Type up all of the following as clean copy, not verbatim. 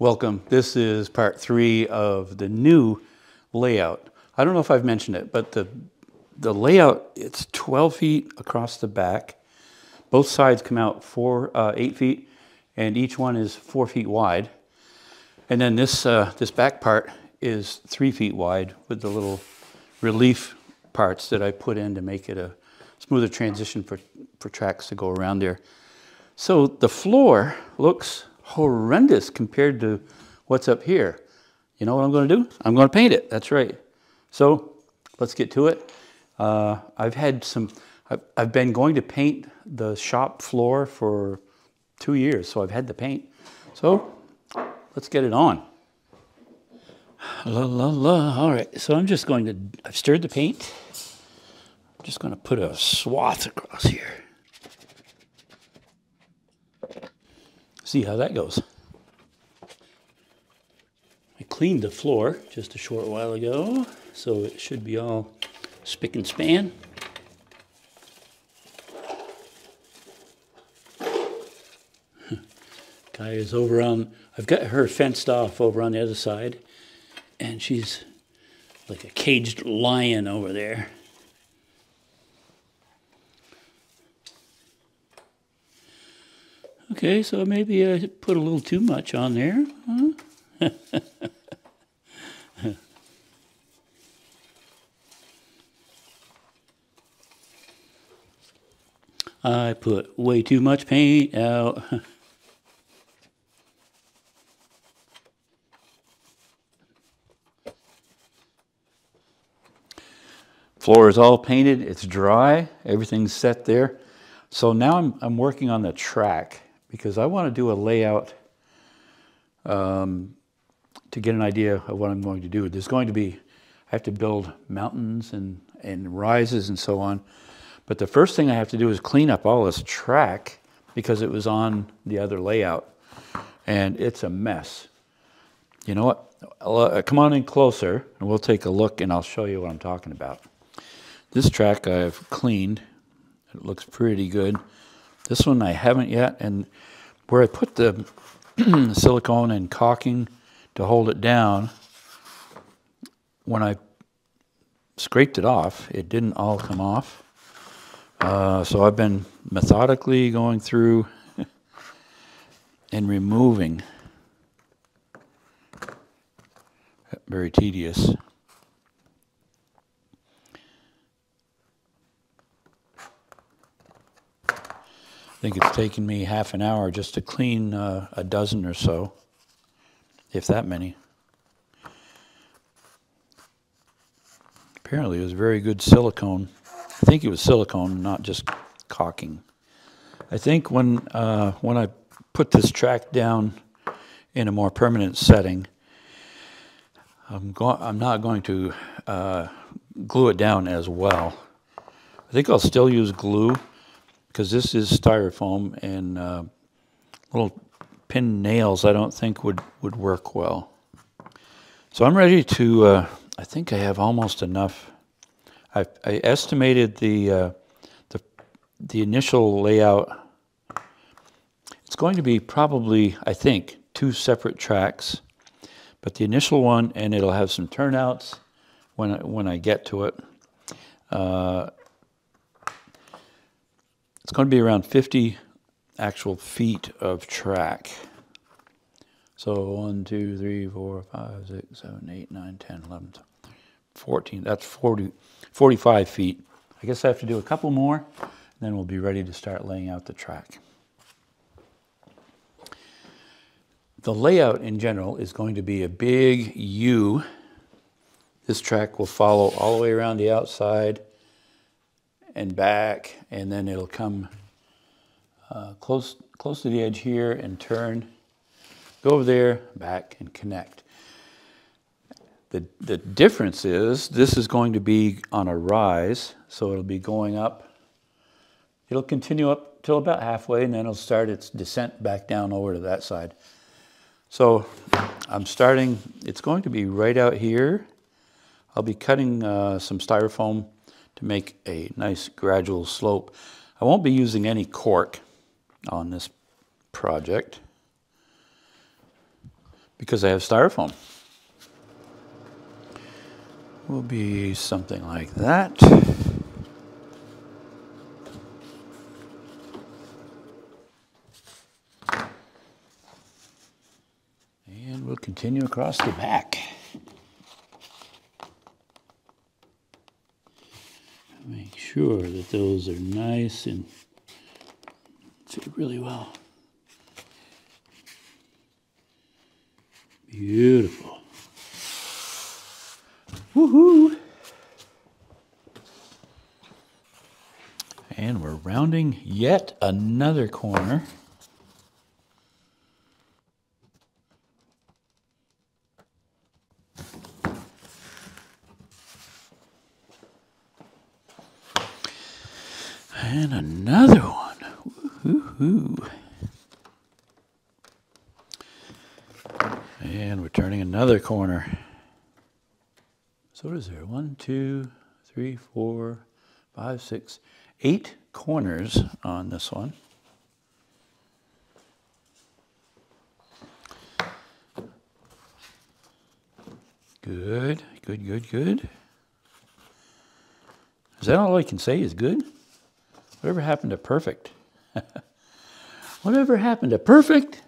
Welcome. This is part 3 of the new layout. I don't know if I've mentioned it, but the layout, it's 12 feet across the back. Both sides come out 8 feet, and each one is 4 feet wide. And then this back part is 3 feet wide with the little relief parts that I put in to make it a smoother transition for tracks to go around there. So the floor looks horrendous compared to what's up here. You know what I'm going to do? I'm going to paint it. That's right. So let's get to it. I've been going to paint the shop floor for 2 years, so I've had the paint. So let's get it on. La la la. All right. So I've stirred the paint. I'm just going to put a swath across here. See how that goes. I cleaned the floor just a short while ago, so it should be all spick and span. Guy is over on, I've got her fenced off over on the other side, and she's like a caged lion over there. Okay, so maybe I put a little too much on there, huh? I put way too much paint out. Floor is all painted, it's dry, everything's set there. So now I'm working on the track because I want to do a layout to get an idea of what I'm going to do. There's going to be, I have to build mountains and rises and so on. But the first thing I have to do is clean up all this track because it was on the other layout. And it's a mess. You know what? Come on in closer and we'll take a look and I'll show you what I'm talking about. This track I've cleaned. It looks pretty good. This one I haven't yet, and where I put the silicone and caulking to hold it down, when I scraped it off, it didn't all come off. So I've been methodically going through and removing. Very tedious. I think it's taken me half an hour just to clean a dozen or so, if that many. Apparently it was very good silicone. I think it was silicone, not just caulking. I think when I put this track down in a more permanent setting, I'm not going to glue it down as well. I think I'll still use glue, because this is styrofoam, and little pin nails I don't think would work well. So I'm ready to, I think I have almost enough. I estimated the initial layout. It's going to be probably, I think, 2 separate tracks, but the initial one, and it'll have some turnouts when I get to it. It's going to be around 50 actual feet of track. So 1, 2, 3, 4, 5, 6, 7, 8, 9, 10, 11, 14. That's 45 feet. I guess I have to do a couple more, and then we'll be ready to start laying out the track. The layout in general is going to be a big U. This track will follow all the way around the outside and back, and then it'll come close to the edge here and turn, go over there, back, and connect. The difference is this is going to be on a rise, so it'll be going up. It'll continue up till about halfway, and then it'll start its descent back down over to that side. So I'm starting, it's going to be right out here. I'll be cutting some styrofoam to make a nice gradual slope. I won't be using any cork on this project. because I have styrofoam. Will be something like that. And we'll continue across the back. Make sure that those are nice and fit really well. Beautiful. Woohoo! And we're rounding yet another corner. And another one. Woohoo! And we're turning another corner. So what is there? 1, 2, 3, 4, 5, 6, 8 corners on this one. Good, good, good, good. Is that all I can say is good? Whatever happened to perfect? Whatever happened to perfect?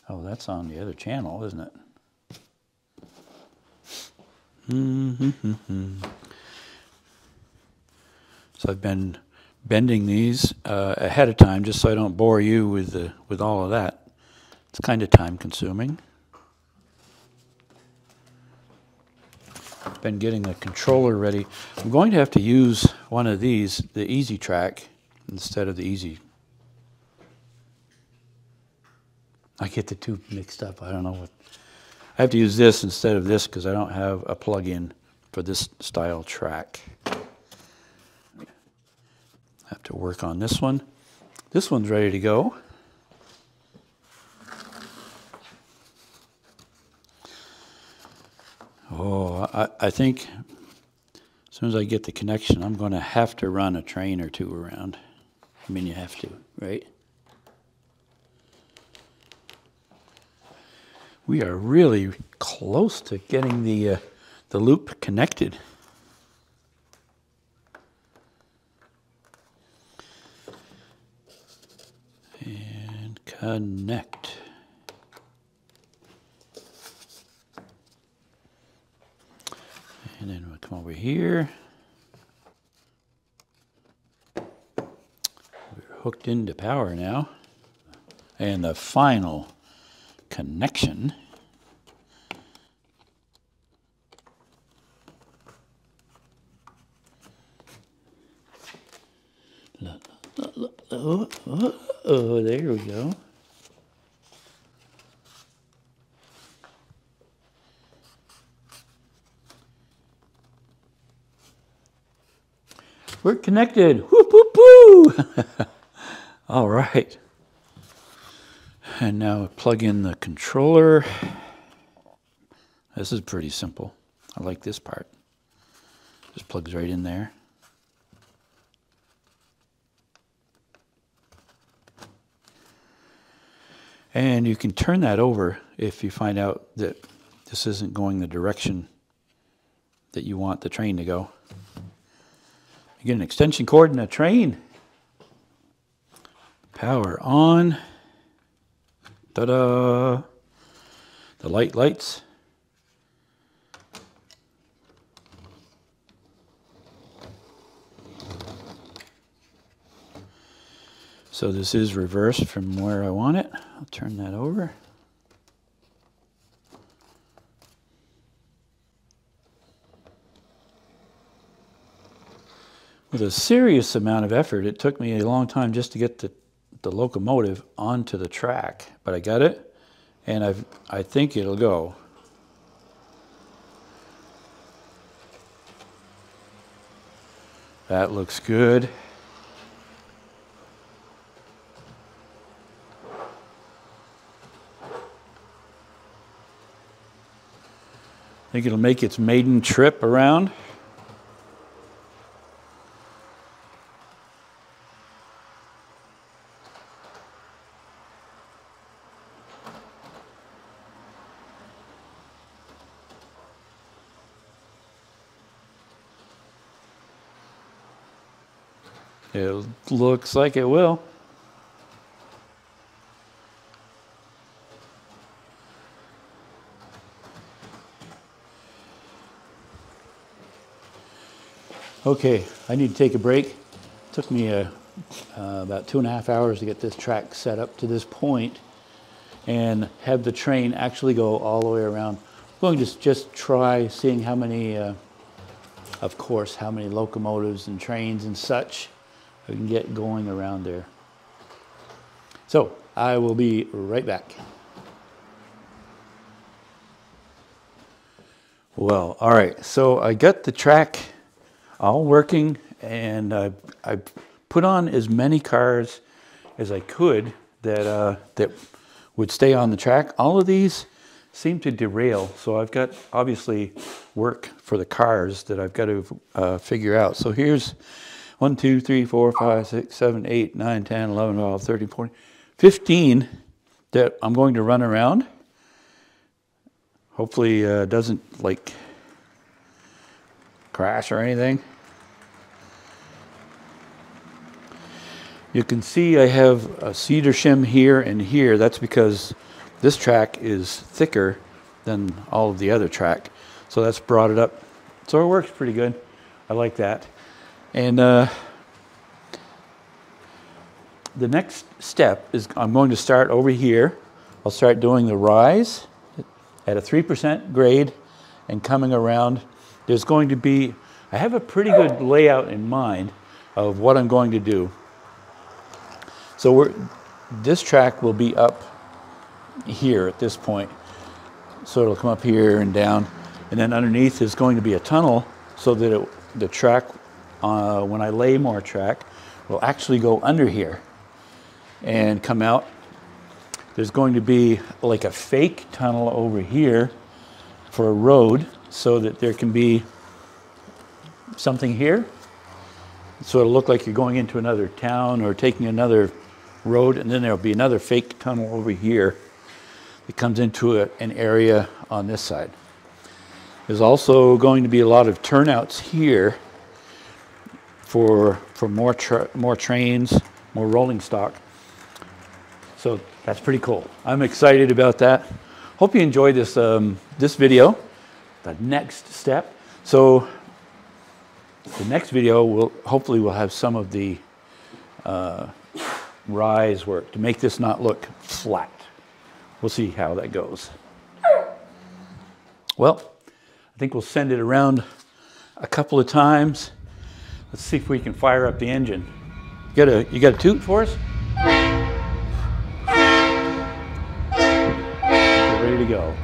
Oh, that's on the other channel, isn't it? So I've been bending these ahead of time just so I don't bore you with all of that. It's kind of time consuming. Been getting the controller ready. I'm going to have to use one of these, the Easy Track, instead of the Easy. I get the two mixed up. I don't know what. I have to use this instead of this because I don't have a plug-in for this style track. I have to work on this one. This one's ready to go. Oh, I think as soon as I get the connection, I'm going to have to run a train or two around. I mean, you have to, right? We are really close to getting the loop connected. And connect. And then we'll come over here. We're hooked into power now. And the final connection. Oh, there we go. We're connected. Whoop, whoop, whoo. All right. And now plug in the controller. This is pretty simple. I like this part. Just plugs right in there. And you can turn that over if you find out that this isn't going the direction that you want the train to go. You get an extension cord and a train. Power on. Ta-da! The lights. So this is reversed from where I want it. I'll turn that over. With a serious amount of effort, it took me a long time just to get the locomotive onto the track, but I got it, and I think it'll go. That looks good. I think it'll make its maiden trip around. It looks like it will. Okay, I need to take a break. It took me about 2.5 hours to get this track set up to this point and have the train actually go all the way around. I'm going to just try seeing how many, of course, how many locomotives and trains and such I can get going around there. So I will be right back. Well, all right, so I got the track all working, and I put on as many cars as I could that that would stay on the track. All of these seem to derail, so I've got obviously work for the cars that I've got to figure out. So here's 1, 2, 3, 4, 5, 6, 7, 8, 9, 10, 11, 12, 13, 14, 15 that I'm going to run around. Hopefully doesn't like crash or anything. You can see I have a cedar shim here and here. That's because this track is thicker than all of the other track. So that's brought it up. So it works pretty good. I like that. And the next step is I'm going to start over here. I'll start doing the rise at a 3% grade and coming around. There's going to be, I have a pretty good layout in mind of what I'm going to do. So this track will be up here at this point. So it'll come up here and down. And then underneath is going to be a tunnel so that the track, when I lay more track, will actually go under here and come out. There's going to be like a fake tunnel over here for a road so that there can be something here. So it'll look like you're going into another town or taking another road, and then there'll be another fake tunnel over here that comes into an area on this side. There's also going to be a lot of turnouts here for more trains, more rolling stock. So that's pretty cool. I'm excited about that. Hope you enjoyed this this video, the next step. So the next video will hopefully we'll have some of the rise work to make this not look flat. We'll see how that goes. Well, I think we'll send it around a couple of times. Let's see if we can fire up the engine. You got a toot for us? Ready to go.